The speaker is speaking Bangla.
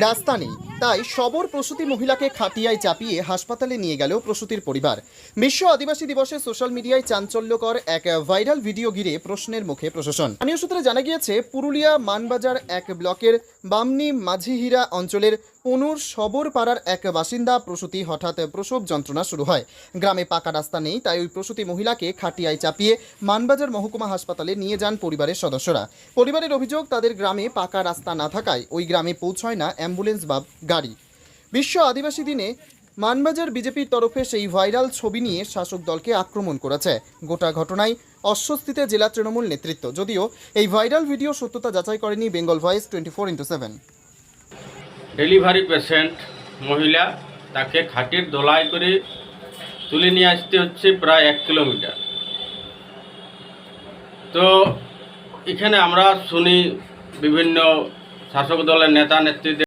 রাস্তা নেই, তাই সবর প্রসূতি মহিলাকে খাটিয়ায় চাপিয়ে হাসপাতালে নিয়ে গেল প্রসূতির পরিবার। বিশ্ব আদিবাসী দিবসে সোশ্যাল মিডিয়ায় চাঞ্চল্যকর এক ভাইরাল ভিডিও ঘিরে প্রশ্নের মুখে প্রশাসন। স্থানীয় সূত্রে জানা গিয়েছে, পুরুলিয়া মানবাজার এক ব্লকের বামনি মাঝিহিরা অঞ্চলের পনুর সবর পাড়ার এক বাসিন্দা প্রসূতি হঠাৎ প্রসব যন্ত্রণা শুরু হয়। গ্রামে পাকা রাস্তা নেই, তাই ওই প্রসূতি মহিলাকে খাটিয়ায় চাপিয়ে মানবাজার মহকুমা হাসপাতালে নিয়ে যান পরিবারের সদস্যরা। পরিবারের অভিযোগ, তাদের গ্রামে পাকা রাস্তা না থাকায় ওই গ্রামে পৌঁছয় না অ্যাম্বুলেন্স বা গাড়ি। বিশ্ব আদিবাসী দিনে মানবাজার বিজেপির তরফে সেই ভাইরাল ছবি নিয়ে শাসক দলকে আক্রমণ করেছে। গোটা ঘটনায় অস্বস্তিতে জেলা তৃণমূল নেতৃত্ব, যদিও এই ভাইরাল ভিডিও সত্যতা যাচাই করেনি বেঙ্গল ভয়েস 24/7। ডেলিভারি পেশেন্ট মহিলা, তাকে খাটির দোলাই করে তুলে নিয়ে আসতে হচ্ছে প্রায় 1 কিলোমিটার। তো এখানে আমরা শুনি বিভিন্ন শাসক দলের নেতা নেত্রীদের